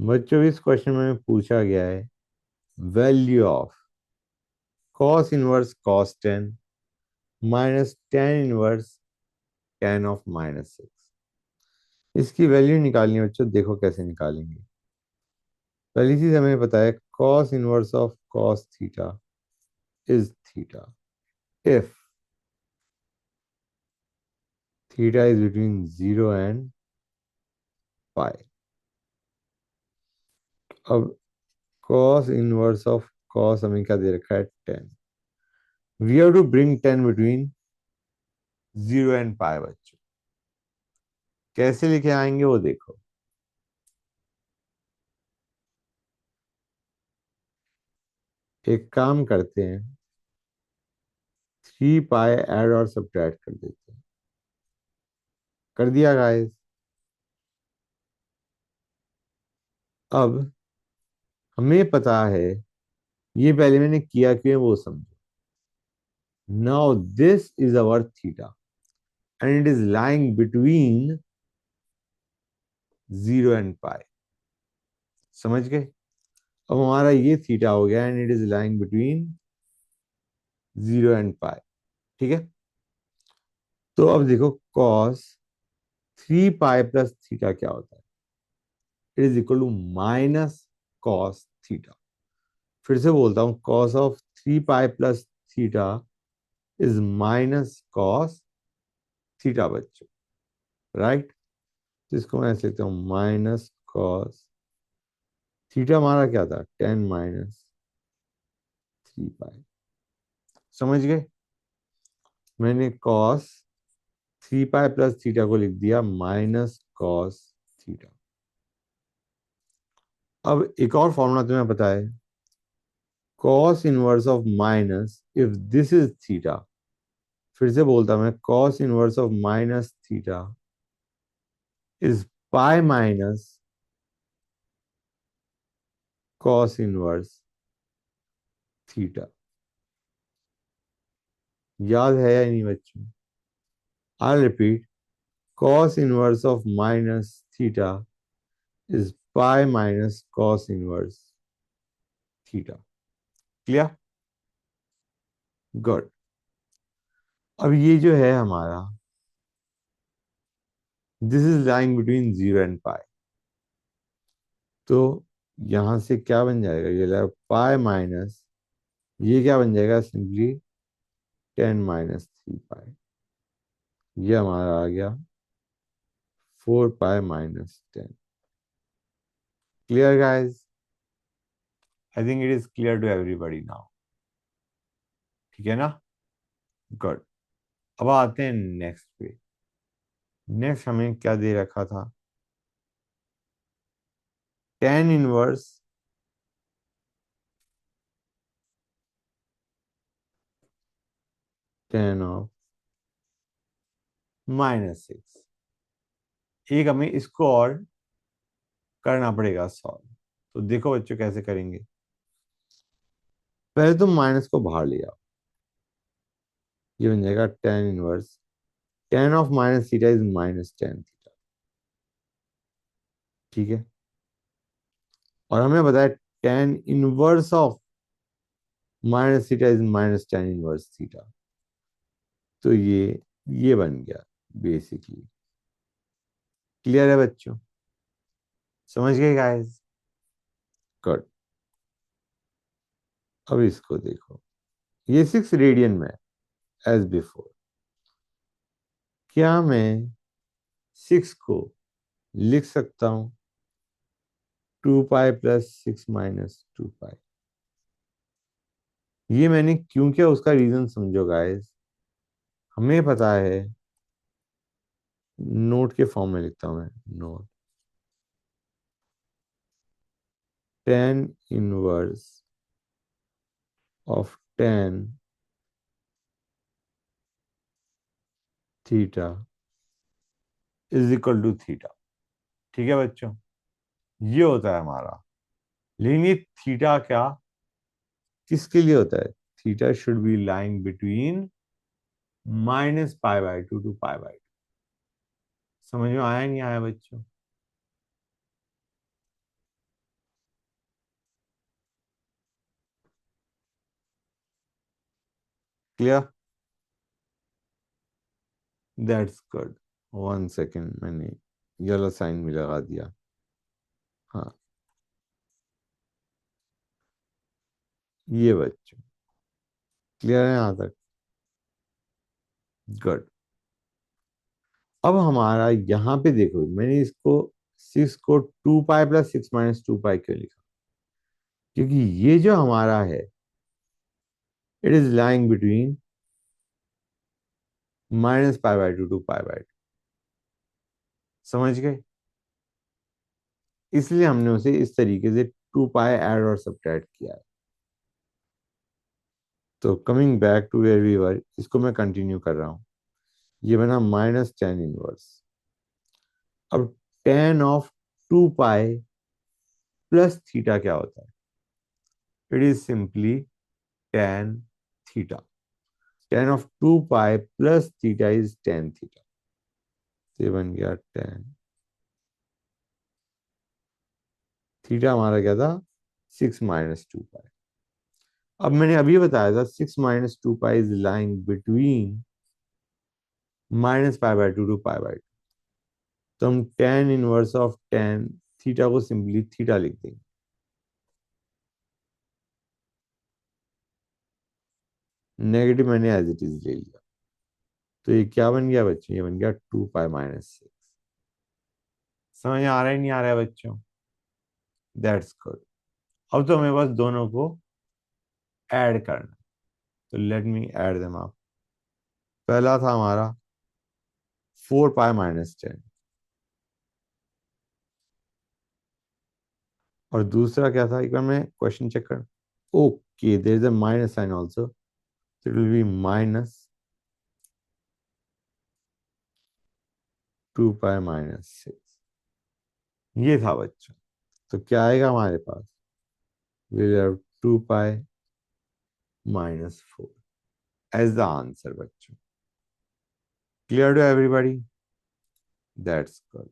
बच्चों इस क्वेश्चन में पूछा गया है value of cos inverse cos tan minus tan inverse tan of minus six. इसकी वैल्यू निकालनी है बच्चों, देखो कैसे निकालेंगे। पहली चीज हमें पता है cos inverse of cos theta is theta if theta is between 0 and पाई। अब कॉस इनवर्स ऑफ कॉस हमें क्या दे रखा है 10। We have to bring 10 between 0 and pi. बच्चों कैसे लेके आएंगे वो देखो। एक काम करते हैं, 3 पाई ऐड और सब्ट्रैक्ट कर देते हैं। कर दिया गाइस। अब हमें पता है ये पहले मैंने किया क्यों है वो समझो। Now this is our theta and it is lying between 0 and पाई। समझ गए। अब हमारा ये थीटा हो गया and it is lying between 0 and पाई। ठीक है। तो अब देखो कॉस 3 पाई प्लस थीटा क्या होता है। It is equal to minus cos theta. फिर से बोलता हूं, cos of 3 pi plus theta is minus cos theta बच्चों। राइट। तो इसको मैं ऐसे लिखता हूं माइनस कॉस थीटा। हमारा क्या था 10 - 3 पाई। समझ गए। मैंने कॉस 3 पाई प्लस थीटा को लिख दिया माइनस कॉस थीटा। अब एक और फॉर्मूला तुम्हें पता है, cos inverse of minus if this is theta. फिर से बोलता मैं, cos inverse of minus theta is pi minus cos inverse theta. याद है या नहीं बच्चों? I repeat, cos inverse of minus theta is pi minus cos inverse theta. Clear? Good. अब ये जो है हमारा, this is lying between 0 and पाई। तो यहां से क्या बन जाएगा, ये पाई माइनस, ये क्या बन जाएगा सिंपली 10 - 3 पाई। ये हमारा आ गया 4 pi - 10। Clear guys? I think it is clear to everybody now. ठीक है ना? गुड। अब आते हैं नेक्स्ट पे। नेक्स्ट हमें क्या दे रखा था, टेन इनवर्स टेन ऑफ -6। एक हमें इसको और करना पड़ेगा सॉल्व। तो देखो बच्चों कैसे करेंगे। पहले तुम माइनस को बाहर ले आओ। ये बन जाएगा tan inverse tan of minus theta is -10 theta. ठीक है। और हमें बताया ten inverse of minus theta is -10 inverse theta. तो ये बन गया बेसिकली। क्लियर है बच्चों? समझ गए गाइस? गुड। अब इसको देखो, ये 6 रेडियन में एज बिफोर। क्या मैं 6 को लिख सकता हूं 2 पाई + 6 - 2 पाई? ये मैंने क्यों किया उसका रीजन समझो गाइस। हमें पता है, नोट के फॉर्म में लिखता हूं मैं। Note, tan inverse of tan theta is equal to theta. ठीक है बच्चों, ये होता है हमारा। लेकिन ये थीटा क्या किसके लिए होता है? Theta should be lying between -π/2 to π/2। समझ में आया नहीं आया बच्चों? क्लियर? That's good. 1 सेकेंड, मैंने येलो साइन भी लगा दिया। हाँ, ये बच्चों क्लियर है यहाँ तक? गुड। अब हमारा यहाँ पे देखो, मैंने इसको 6 को 2 पाई + 6 - 2 पाई क्यों लिखा? क्योंकि ये जो हमारा है, it is lying between -π/2 to π/2। समझ गए? इसलिए हमने उसे इस तरीके से 2 पाई ऐड और सब्ट्रैक्ट किया है। तो coming back to where we were, इसको मैं कंटिन्यू कर रहा हूं। ये बना -tan−1। अब tan of 2 पाई + थीटा क्या होता है? It is simply tan theta. tan of 2 pi + theta is tan theta. तो ये बन गया tan थीटा। हमारा क्या था? 6 - 2 पाई। अब मैंने अभी बताया था 6 - 2 pi is lying between -π/2 to π/2। तो हम tan−1 ऑफ tan थीटा को सिंपली थीटा लिख देंगे। नेगेटिव मैंने एज इट इज ले लिया। तो ये क्या बन गया बच्चों? ये बन गया 2 पाई - 6। समझ आ रहा है नहीं आ रहा है बच्चों? That's good. अब तो हमें बस दोनों को ऐड करना है। तो let me add them up. पहला था हमारा 4 पाई - 10, और दूसरा क्या था? एक बार मैं क्वेश्चन चेक कर। Okay, there is a minus sign also, so it will be -2 pi - 6। ये था बच्चों। तो क्या आएगा हमारे पास? we'll have 2 pi - 4 as the answer बच्चों। Clear to everybody? That's good.